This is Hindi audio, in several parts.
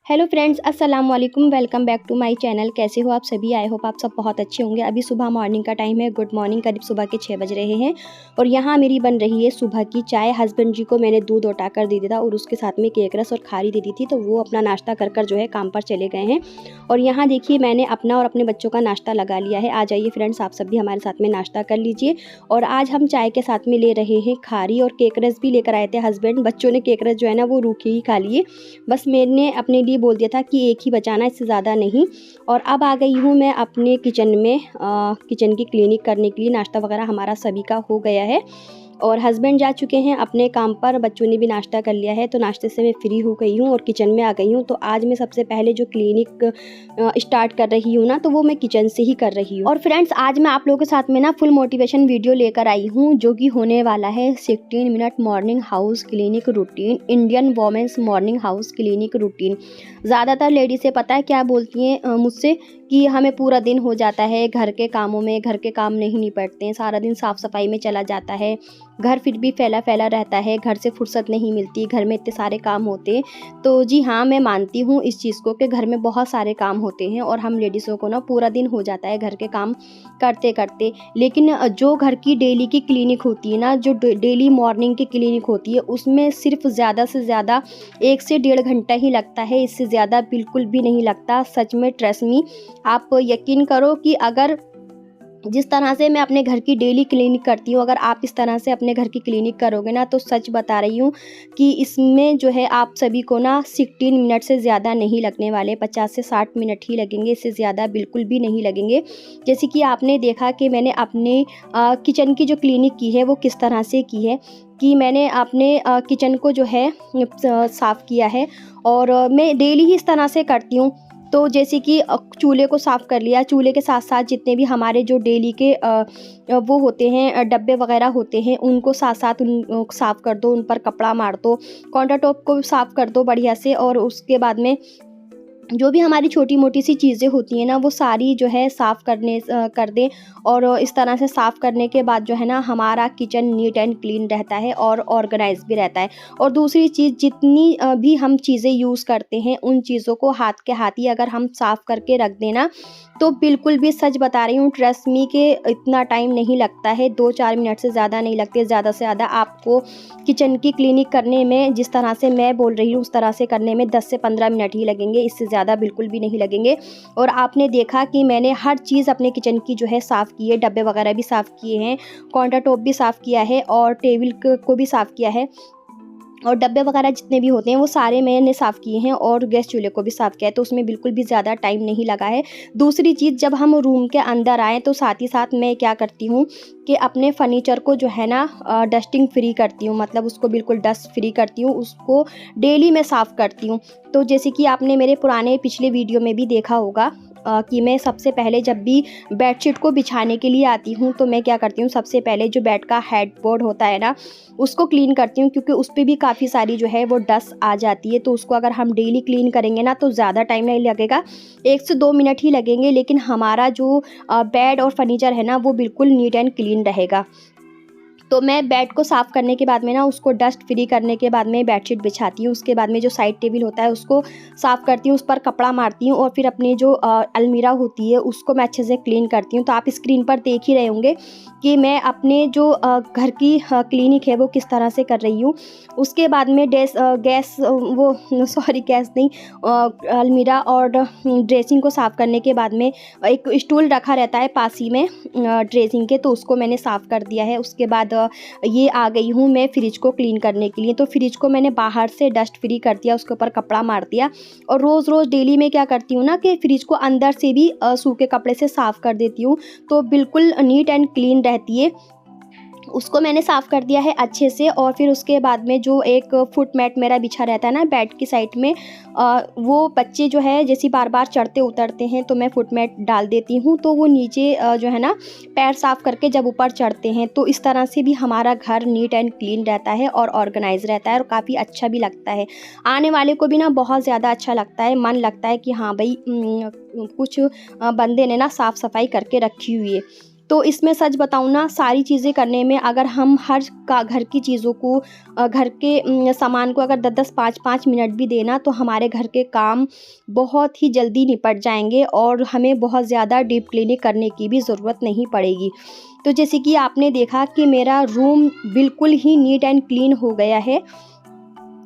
हेलो फ्रेंड्स, अस्सलाम वालेकुम। Welcome back to my channel. कैसे हो आप सभी? आई होप आप सब बहुत अच्छे होंगे। अभी सुबह मॉर्निंग का टाइम है। Good morning. करीब सुबह के 6 बज रहे हैं और यहाँ मेरी बन रही है सुबह की चाय। हस्बैंड जी को मैंने दूध उठा कर दे दिया था और उसके साथ में केक रस और खारी दे दी थी, तो वो अपना नाश्ता कर कर जो है काम पर चले गए हैं। और यहाँ देखिए मैंने अपना और अपने बच्चों का नाश्ता लगा लिया है। आ जाइए फ्रेंड्स, आप सब भी हमारे साथ में नाश्ता कर लीजिए। और आज हम चाय के साथ में ले रहे हैं खारी, और केक रस भी लेकर आए थे हस्बैंड। बच्चों ने केक रस जो है ना वो रूखे ही खा लिए। बस मैंने अपने लिए बोल दिया था कि एक ही बचाना, इससे ज़्यादा नहीं। और अब आ गई हूँ मैं अपने किचन में, किचन की क्लीनिंग करने के लिए। नाश्ता वगैरह हमारा सभी का हो गया है और हस्बैंड जा चुके हैं अपने काम पर। बच्चों ने भी नाश्ता कर लिया है, तो नाश्ते से मैं फ्री हो गई हूँ और किचन में आ गई हूँ। तो आज मैं सबसे पहले जो क्लिनिक स्टार्ट कर रही हूँ ना, तो वो मैं किचन से ही कर रही हूँ। और फ्रेंड्स, आज मैं आप लोगों के साथ में ना फुल मोटिवेशन वीडियो लेकर आई हूँ, जो कि होने वाला है 16 minute morning house cleaning routine, Indian women's morning house cleaning routine. ज़्यादातर लेडीज़ से पता है क्या बोलती हैं मुझसे कि हमें पूरा दिन हो जाता है घर के कामों में, घर के काम नहीं निपटते हैं, सारा दिन साफ़ सफाई में चला जाता है, घर फिर भी फैला फैला रहता है, घर से फुर्सत नहीं मिलती, घर में इतने सारे काम होते हैं। तो जी हाँ, मैं मानती हूँ इस चीज़ को कि घर में बहुत सारे काम होते हैं और हम लेडीज़ों को ना पूरा दिन हो जाता है घर के काम करते करते। लेकिन जो घर की डेली की क्लिनिक होती है ना, जो डेली मॉर्निंग की क्लिनिक होती है, उसमें सिर्फ ज़्यादा से ज़्यादा 1 से 1.5 घंटा ही लगता है। इससे ज़्यादा बिल्कुल भी नहीं लगता। सच में, ट्रस्ट मी, आप यकीन करो कि अगर जिस तरह से मैं अपने घर की डेली क्लीनिक करती हूँ, अगर आप इस तरह से अपने घर की क्लीनिक करोगे ना, तो सच बता रही हूँ कि इसमें जो है आप सभी को ना 16 मिनट से ज़्यादा नहीं लगने वाले। 50 से 60 मिनट ही लगेंगे, इससे ज़्यादा बिल्कुल भी नहीं लगेंगे। जैसे कि आपने देखा कि मैंने अपने किचन की जो क्लीनिक की है वो किस तरह से की है, कि मैंने अपने किचन को जो है साफ़ किया है। और मैं डेली ही इस तरह से करती हूँ। तो जैसे कि चूल्हे को साफ़ कर लिया, चूल्हे के साथ साथ जितने भी हमारे जो डेली के वो होते हैं, डब्बे वगैरह होते हैं, उनको साथ साथ उन साफ़ कर दो, उन पर कपड़ा मार दो, काउंटर टॉप को साफ़ कर दो बढ़िया से। और उसके बाद में जो भी हमारी छोटी मोटी सी चीज़ें होती हैं ना, वो सारी जो है साफ़ कर दें। और इस तरह से साफ़ करने के बाद जो है ना, हमारा किचन नीट एंड क्लीन रहता है और ऑर्गेनाइज भी रहता है। और दूसरी चीज़, जितनी भी हम चीज़ें यूज़ करते हैं, उन चीज़ों को हाथ के हाथ ही अगर हम साफ़ करके रख देना, तो बिल्कुल भी, सच बता रही हूँ, ट्रस्ट मी, के इतना टाइम नहीं लगता है। 2-4 मिनट से ज़्यादा नहीं लगते। ज़्यादा से ज़्यादा आपको किचन की क्लीनिक करने में, जिस तरह से मैं बोल रही हूँ उस तरह से करने में 10 से 15 मिनट ही लगेंगे, इससे ज़्यादा बिल्कुल भी नहीं लगेंगे। और आपने देखा कि मैंने हर चीज़ अपने किचन की जो है साफ़ की है। डब्बे वगैरह भी साफ़ किए हैं, काउंटर टॉप भी साफ़ किया है और टेबल को भी साफ़ किया है। और डब्बे वगैरह जितने भी होते हैं वो सारे मैंने साफ़ किए हैं और गैस चूल्हे को भी साफ़ किया है, तो उसमें बिल्कुल भी ज़्यादा टाइम नहीं लगा है। दूसरी चीज़, जब हम रूम के अंदर आएँ तो साथ ही साथ मैं क्या करती हूँ कि अपने फर्नीचर को जो है ना डस्टिंग फ्री करती हूँ, मतलब उसको बिल्कुल डस्ट फ्री करती हूँ, उसको डेली मैं साफ़ करती हूँ। तो जैसे कि आपने मेरे पुराने पिछले वीडियो में भी देखा होगा कि मैं सबसे पहले जब भी बेडशीट को बिछाने के लिए आती हूँ, तो मैं क्या करती हूँ, सबसे पहले जो बेड का हेडबोर्ड होता है ना, उसको क्लीन करती हूँ, क्योंकि उस पे भी काफ़ी सारी जो है वो डस्ट आ जाती है। तो उसको अगर हम डेली क्लीन करेंगे ना, तो ज़्यादा टाइम नहीं लगेगा, 1 से 2 मिनट ही लगेंगे, लेकिन हमारा जो बेड और फर्नीचर है ना, वो बिल्कुल नीट एंड क्लीन रहेगा। तो मैं बेड को साफ़ करने के बाद में ना, उसको डस्ट फ्री करने के बाद में बेडशीट बिछाती हूँ। उसके बाद में जो साइड टेबल होता है उसको साफ़ करती हूँ, उस पर कपड़ा मारती हूँ और फिर अपनी जो अलमीरा होती है उसको मैं अच्छे से क्लीन करती हूँ। तो आप स्क्रीन पर देख ही रहे होंगे कि मैं अपने जो घर की क्लीनिक है वो किस तरह से कर रही हूँ। उसके बाद में गैस नहीं, अलमीरा और ड्रेसिंग को साफ़ करने के बाद में एक स्टूल रखा रहता है पास ही में ड्रेसिंग के, तो उसको मैंने साफ़ कर दिया है। उसके बाद ये आ गई हूँ मैं फ्रिज को क्लीन करने के लिए। तो फ्रिज को मैंने बाहर से डस्ट फ्री कर दिया, उसके ऊपर कपड़ा मार दिया। और रोज़ रोज़ डेली में क्या करती हूँ ना, कि फ्रिज को अंदर से भी सूखे कपड़े से साफ़ कर देती हूँ, तो बिल्कुल नीट एंड क्लीन रहती है। उसको मैंने साफ़ कर दिया है अच्छे से। और फिर उसके बाद में जो एक फुट मैट मेरा बिछा रहता है ना बेड की साइड में, वो बच्चे जो है जैसे बार बार चढ़ते उतरते हैं, तो मैं फुट मैट डाल देती हूँ, तो वो नीचे जो है ना पैर साफ़ करके जब ऊपर चढ़ते हैं, तो इस तरह से भी हमारा घर नीट एंड क्लीन रहता है और ऑर्गेनाइज रहता है और काफ़ी अच्छा भी लगता है। आने वाले को भी ना बहुत ज़्यादा अच्छा लगता है, मन लगता है कि हाँ भाई, कुछ बंदे ने ना साफ़ सफाई करके रखी हुई है। तो इसमें सच बताऊँ ना, सारी चीज़ें करने में अगर हम हर का घर की चीज़ों को घर के सामान को अगर 10-10 5-5 मिनट भी देना, तो हमारे घर के काम बहुत ही जल्दी निपट जाएंगे और हमें बहुत ज़्यादा डीप क्लीनिंग करने की भी ज़रूरत नहीं पड़ेगी। तो जैसे कि आपने देखा कि मेरा रूम बिल्कुल ही नीट एंड क्लीन हो गया है।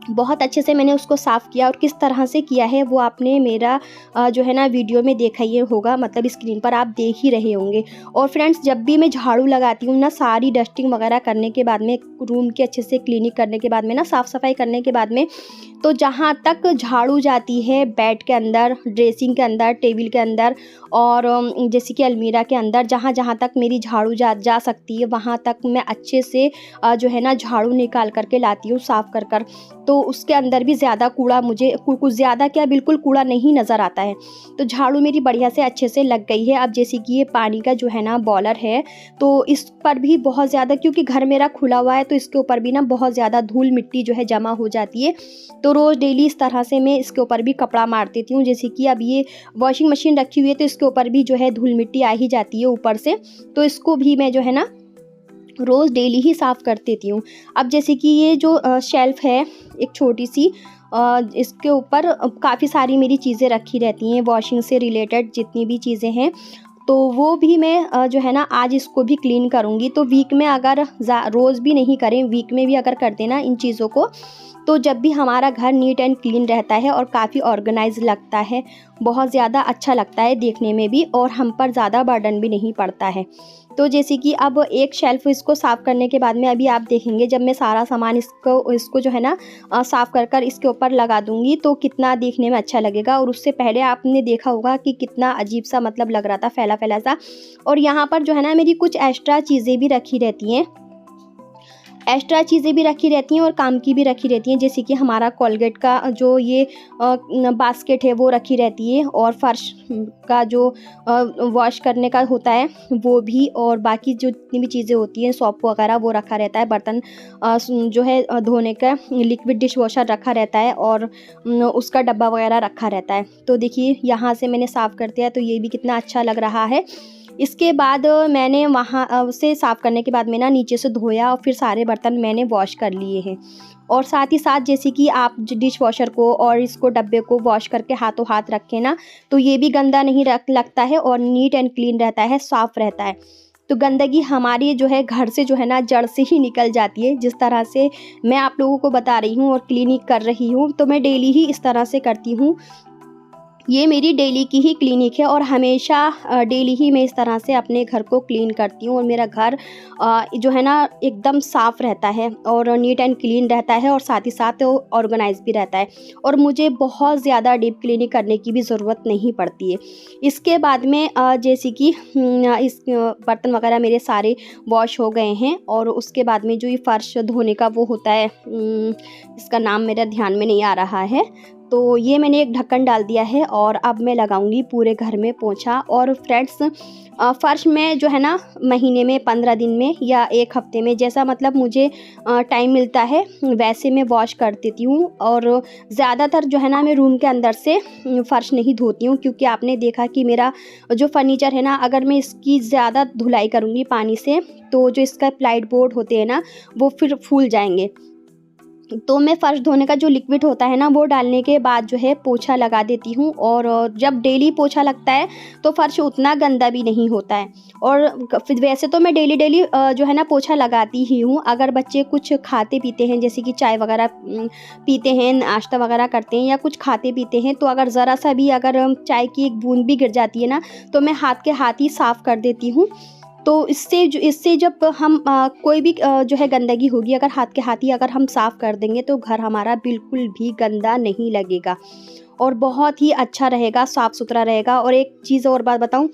बहुत अच्छे से मैंने उसको साफ़ किया, और किस तरह से किया है वो आपने मेरा जो है ना वीडियो में देखा ही होगा, मतलब स्क्रीन पर आप देख ही रहे होंगे। और फ्रेंड्स, जब भी मैं झाड़ू लगाती हूँ ना, सारी डस्टिंग वगैरह करने के बाद में, रूम के अच्छे से क्लीनिंग करने के बाद में ना, साफ़ सफाई करने के बाद में, तो जहाँ तक झाड़ू जाती है बेड के अंदर, ड्रेसिंग के अंदर, टेबल के अंदर, और जैसे कि अलमीरा के अंदर, जहाँ जहाँ तक मेरी झाड़ू जा सकती है, वहाँ तक मैं अच्छे से जो है ना झाड़ू निकाल करके लाती हूँ, साफ़ कर कर। तो उसके अंदर भी ज़्यादा कूड़ा, मुझे कुछ ज़्यादा क्या, बिल्कुल कूड़ा नहीं नज़र आता है। तो झाड़ू मेरी बढ़िया से अच्छे से लग गई है। अब जैसे कि ये पानी का जो है ना बॉयलर है, तो इस पर भी बहुत ज़्यादा, क्योंकि घर मेरा खुला हुआ है, तो इसके ऊपर भी ना बहुत ज़्यादा धूल मिट्टी जो है जमा हो जाती है। तो रोज़ डेली इस तरह से मैं इसके ऊपर भी कपड़ा मार देती हूँ। जैसे कि अब ये वॉशिंग मशीन रखी हुई है, तो इसके ऊपर भी जो है धूल मिट्टी आ ही जाती है ऊपर से, तो इसको भी मैं जो है ना रोज़ डेली ही साफ़ कर देती हूँ। अब जैसे कि ये जो शेल्फ़ है एक छोटी सी, इसके ऊपर काफ़ी सारी मेरी चीज़ें रखी रहती हैं, वॉशिंग से रिलेटेड जितनी भी चीज़ें हैं, तो वो भी मैं जो है ना आज इसको भी क्लीन करूँगी। तो वीक में अगर रोज़ भी नहीं करें, वीक में भी अगर कर देना इन चीज़ों को, तो जब भी हमारा घर नीट एंड क्लीन रहता है और काफ़ी ऑर्गेनाइज लगता है, बहुत ज़्यादा अच्छा लगता है देखने में भी, और हम पर ज़्यादा बर्डन भी नहीं पड़ता है। तो जैसे कि अब एक शेल्फ़ इसको साफ़ करने के बाद में, अभी आप देखेंगे जब मैं सारा सामान इसको जो है ना साफ़ कर कर इसके ऊपर लगा दूँगी, तो कितना देखने में अच्छा लगेगा। और उससे पहले आपने देखा होगा कि कितना अजीब सा मतलब लग रहा था, फैला-फैला सा। और यहाँ पर जो है ना मेरी कुछ एक्स्ट्रा चीज़ें भी रखी रहती हैं, और काम की भी रखी रहती हैं। जैसे कि हमारा कोलगेट का जो ये बास्केट है वो रखी रहती है, और फर्श का जो वॉश करने का होता है वो भी, और बाकी जो जितनी भी चीज़ें होती हैं, सोप वगैरह, वो रखा रहता है। बर्तन जो है धोने का लिक्विड डिश वॉशर रखा रहता है, और उसका डब्बा वगैरह रखा रहता है। तो देखिए यहाँ से मैंने साफ़ कर दिया, तो ये भी कितना अच्छा लग रहा है। इसके बाद मैंने वहाँ उसे साफ़ करने के बाद में ना नीचे से धोया, और फिर सारे बर्तन मैंने वॉश कर लिए हैं। और साथ ही साथ जैसे कि आप डिश वॉशर को और इसको डब्बे को वॉश करके हाथों हाथ रखें ना, तो ये भी गंदा नहीं लगता है, और नीट एंड क्लीन रहता है, साफ़ रहता है। तो गंदगी हमारी जो है घर से जो है ना जड़ से ही निकल जाती है। जिस तरह से मैं आप लोगों को बता रही हूँ और क्लीनिंग कर रही हूँ, तो मैं डेली ही इस तरह से करती हूँ। ये मेरी डेली की ही क्लिनिक है, और हमेशा डेली ही मैं इस तरह से अपने घर को क्लीन करती हूँ, और मेरा घर जो है ना एकदम साफ़ रहता है, और नीट एंड क्लीन रहता है, और साथ ही साथ ऑर्गेनाइज भी रहता है, और मुझे बहुत ज़्यादा डीप क्लीनिंग करने की भी ज़रूरत नहीं पड़ती है। इसके बाद में जैसे कि इस बर्तन वगैरह मेरे सारे वॉश हो गए हैं, और उसके बाद में जो ये फ़र्श धोने का वो होता है, इसका नाम मेरा ध्यान में नहीं आ रहा है, तो ये मैंने एक ढक्कन डाल दिया है, और अब मैं लगाऊंगी पूरे घर में पोंछा। और फ्रेंड्स, फ़र्श में जो है ना महीने में, 15 दिन में, या 1 हफ़्ते में, जैसा मतलब मुझे टाइम मिलता है वैसे मैं वॉश कर देती हूँ। और ज़्यादातर जो है ना मैं रूम के अंदर से फ़र्श नहीं धोती हूँ, क्योंकि आपने देखा कि मेरा जो फर्नीचर है ना, अगर मैं इसकी ज़्यादा धुलाई करूँगी पानी से, तो जो इसका प्लाईड बोर्ड होते हैं ना, वो फिर फूल जाएंगे। तो मैं फ़र्श धोने का जो लिक्विड होता है ना, वो डालने के बाद जो है पोछा लगा देती हूँ, और जब डेली पोछा लगता है तो फ़र्श उतना गंदा भी नहीं होता है। और फिर वैसे तो मैं डेली जो है ना पोछा लगाती ही हूँ। अगर बच्चे कुछ खाते पीते हैं, जैसे कि चाय वगैरह पीते हैं, नाश्ता वगैरह करते हैं, या कुछ खाते पीते हैं, तो अगर ज़रा सा भी अगर चाय की एक बूंद भी गिर जाती है ना, तो मैं हाथ के हाथ ही साफ़ कर देती हूँ। तो इससे जब हम कोई भी जो है गंदगी होगी, अगर हाथ के हाथ ही अगर हम साफ़ कर देंगे, तो घर हमारा बिल्कुल भी गंदा नहीं लगेगा, और बहुत ही अच्छा रहेगा, साफ़ सुथरा रहेगा। और एक चीज़ और बात बताऊँ,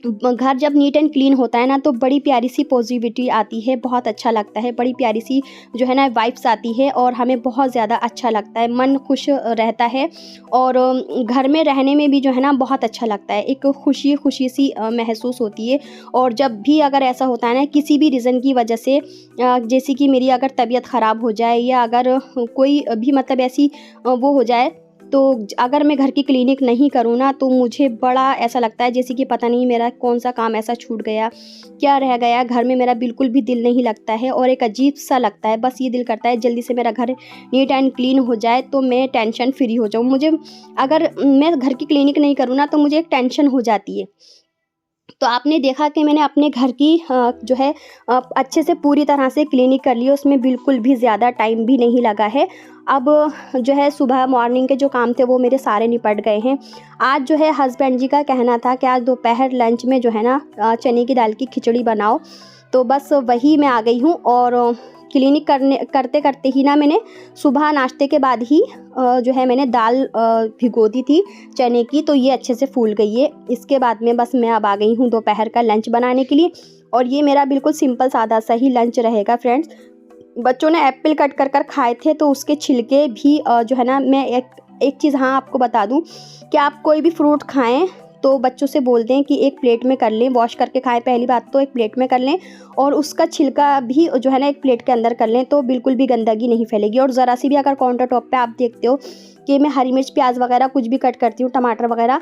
घर जब नीट एंड क्लीन होता है ना, तो बड़ी प्यारी सी पॉजिटिविटी आती है, बहुत अच्छा लगता है, बड़ी प्यारी सी जो है ना वाइब्स आती है, और हमें बहुत ज़्यादा अच्छा लगता है, मन खुश रहता है, और घर में रहने में भी जो है ना बहुत अच्छा लगता है, एक खुशी खुशी सी महसूस होती है। और जब भी अगर ऐसा होता है ना किसी भी रीज़न की वजह से, जैसे कि मेरी अगर तबीयत ख़राब हो जाए, या अगर कोई भी मतलब ऐसी वो हो जाए, तो अगर मैं घर की क्लीनिक नहीं करूँ ना तो मुझे बड़ा ऐसा लगता है जैसे कि पता नहीं मेरा कौन सा काम ऐसा छूट गया, क्या रह गया। घर में मेरा बिल्कुल भी दिल नहीं लगता है और एक अजीब सा लगता है। बस ये दिल करता है जल्दी से मेरा घर नीट एंड क्लीन हो जाए तो मैं टेंशन फ्री हो जाऊँ। मुझे अगर मैं घर की क्लीनिक नहीं करूँ ना तो मुझे एक टेंशन हो जाती है। तो आपने देखा कि मैंने अपने घर की जो है अच्छे से पूरी तरह से क्लीनिक कर ली, उसमें बिल्कुल भी ज़्यादा टाइम भी नहीं लगा है। अब जो है सुबह मॉर्निंग के जो काम थे वो मेरे सारे निपट गए हैं। आज जो है हस्बैंड जी का कहना था कि आज दोपहर लंच में जो है ना चने की दाल की खिचड़ी बनाओ, तो बस वही मैं आ गई हूँ। और क्लीनिक करते करते ही ना मैंने सुबह नाश्ते के बाद ही जो है मैंने दाल भिगो दी थी चने की, तो ये अच्छे से फूल गई है। इसके बाद में बस मैं अब आ गई हूँ दोपहर का लंच बनाने के लिए, और ये मेरा बिल्कुल सिंपल सादा सा ही लंच रहेगा फ्रेंड्स। बच्चों ने एप्पल कट कर कर खाए थे तो उसके छिलके भी जो है ना, मैं एक चीज़ हाँ आपको बता दूँ कि आप कोई भी फ्रूट खाएँ तो बच्चों से बोल दें कि एक प्लेट में कर लें, वॉश करके खाएं। पहली बात तो एक प्लेट में कर लें और उसका छिलका भी जो है ना एक प्लेट के अंदर कर लें, तो बिल्कुल भी गंदगी नहीं फैलेगी। और ज़रा सी भी अगर काउंटर टॉप पे आप देखते हो कि मैं हरी मिर्च प्याज वगैरह कुछ भी कट करती हूँ, टमाटर वगैरह,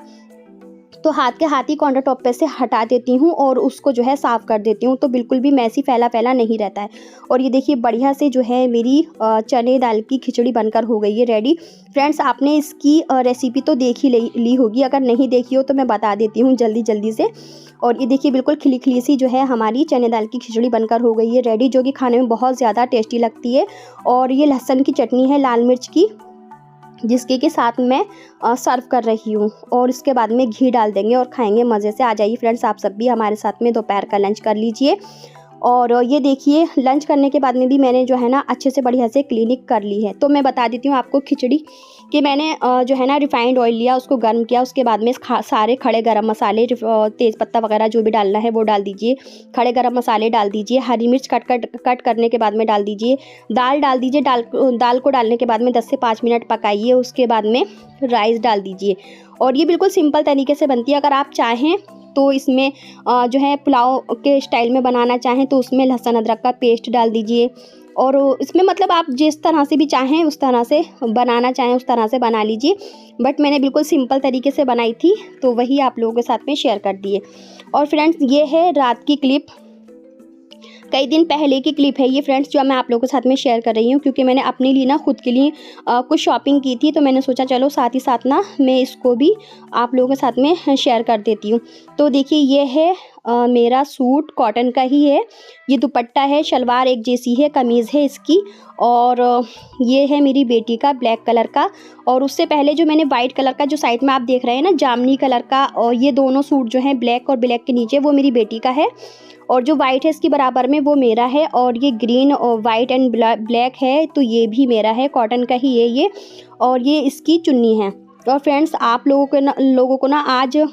तो हाथ के हाथ ही काउंटर टॉप पे से हटा देती हूँ और उसको जो है साफ़ कर देती हूँ, तो बिल्कुल भी मैसी फैला फैला नहीं रहता है। और ये देखिए बढ़िया से जो है मेरी चने दाल की खिचड़ी बनकर हो गई है रेडी। फ्रेंड्स आपने इसकी रेसिपी तो देख ही ली होगी, अगर नहीं देखी हो तो मैं बता देती हूँ जल्दी जल्दी से। और ये देखिए बिल्कुल खिली खिली सी जो है हमारी चने दाल की खिचड़ी बनकर हो गई है रेडी, जो कि खाने में बहुत ज़्यादा टेस्टी लगती है। और ये लहसुन की चटनी है लाल मिर्च की, जिसके के साथ मैं सर्व कर रही हूँ। और इसके बाद में घी डाल देंगे और खाएंगे मज़े से। आ जाइए फ्रेंड्स आप सब भी हमारे साथ में दोपहर का लंच कर लीजिए। और ये देखिए लंच करने के बाद में भी मैंने जो है ना अच्छे से बढ़िया से क्लीनिक कर ली है। तो मैं बता देती हूँ आपको खिचड़ी कि मैंने जो है ना रिफाइंड ऑयल लिया, उसको गर्म किया, उसके बाद में सारे खड़े गरम मसाले, तेज़ पत्ता वगैरह जो भी डालना है वो डाल दीजिए, खड़े गरम मसाले डाल दीजिए, हरी मिर्च कट करने के बाद में डाल दीजिए, दाल डाल दीजिए। दाल को डालने के बाद में 10 से 5 मिनट पकाइए, उसके बाद में राइस डाल दीजिए। और ये बिल्कुल सिंपल तरीके से बनती है। अगर आप चाहें तो इसमें जो है पुलाव के स्टाइल में बनाना चाहें तो उसमें लहसुन अदरक का पेस्ट डाल दीजिए। और इसमें मतलब आप जिस तरह से भी चाहें उस तरह से बनाना चाहें उस तरह से बना लीजिए, बट मैंने बिल्कुल सिंपल तरीके से बनाई थी तो वही आप लोगों के साथ में शेयर कर दिए। और फ्रेंड्स ये है रात की क्लिप, कई दिन पहले की क्लिप है ये फ्रेंड्स, जो मैं आप लोगों के साथ में शेयर कर रही हूँ, क्योंकि मैंने अपने लिए ना खुद के लिए कुछ शॉपिंग की थी, तो मैंने सोचा चलो साथ ही साथ ना मैं इसको भी आप लोगों के साथ में शेयर कर देती हूँ। तो देखिए ये है मेरा सूट, कॉटन का ही है, ये दुपट्टा है, शलवार एक जैसी है, कमीज़ है इसकी। और ये है मेरी बेटी का ब्लैक कलर का। और उससे पहले जो मैंने वाइट कलर का जो साइड में आप देख रहे हैं ना जामनी कलर का, और ये दोनों सूट जो हैं ब्लैक और ब्लैक के नीचे वो मेरी बेटी का है, और जो वाइट है इसकी बराबर में वो मेरा है। और ये ग्रीन और वाइट एंड ब्लैक है तो ये भी मेरा है, कॉटन का ही है ये, और ये इसकी चुन्नी है। और फ्रेंड्स आप लोगों को ना आज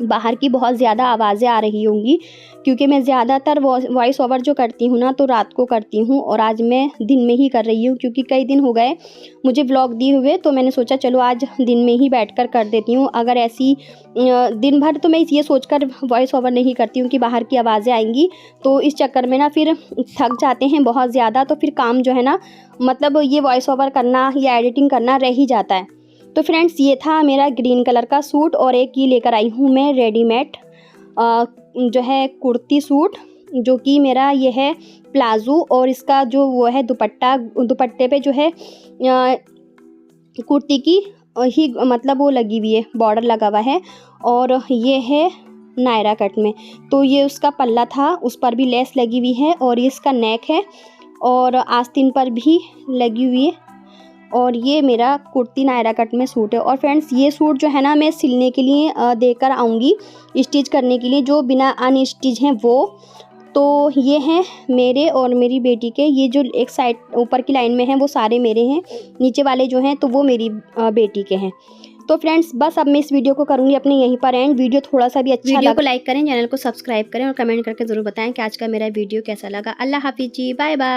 बाहर की बहुत ज़्यादा आवाज़ें आ रही होंगी, क्योंकि मैं ज़्यादातर वॉइस ओवर जो करती हूँ ना तो रात को करती हूँ, और आज मैं दिन में ही कर रही हूँ, क्योंकि कई दिन हो गए मुझे व्लॉग दिए हुए, तो मैंने सोचा चलो आज दिन में ही बैठकर कर देती हूँ। अगर ऐसी दिन भर तो मैं ये सोचकर वॉइस ओवर नहीं करती हूँ कि बाहर की आवाज़ें आएंगी, तो इस चक्कर में ना फिर थक जाते हैं बहुत ज़्यादा, तो फिर काम जो है ना मतलब ये वॉइस ओवर करना या एडिटिंग करना रह ही जाता है। तो फ्रेंड्स ये था मेरा ग्रीन कलर का सूट, और एक ये लेकर आई हूँ मैं रेडीमेड जो है कुर्ती सूट, जो कि मेरा ये है प्लाजो, और इसका जो वो है दुपट्टे पे जो है कुर्ती की ही मतलब वो लगी हुई है, बॉर्डर लगा हुआ है। और ये है नायरा कट में, तो ये उसका पल्ला था, उस पर भी लेस लगी हुई है, और ये इसका नेक है और आस्तीन पर भी लगी हुई है। और ये मेरा कुर्ती नायरा कट में सूट है। और फ्रेंड्स ये सूट जो है ना मैं सिलने के लिए देकर आऊँगी, स्टिच करने के लिए, जो बिना अनस्टिच हैं वो। तो ये हैं मेरे और मेरी बेटी के, ये जो एक साइड ऊपर की लाइन में हैं वो सारे मेरे हैं, नीचे वाले जो हैं तो वो मेरी बेटी के हैं। तो फ्रेंड्स बस अब मैं इस वीडियो को करूँगी अपने यहीं पर एंड। वीडियो थोड़ा सा भी अच्छा लगा, वीडियो को लाइक करें, चैनल को सब्सक्राइब करें और कमेंट करके ज़रूर बताएं कि आज का मेरा वीडियो कैसा लगा। अल्लाह हाफिज़ जी, बाय बाय।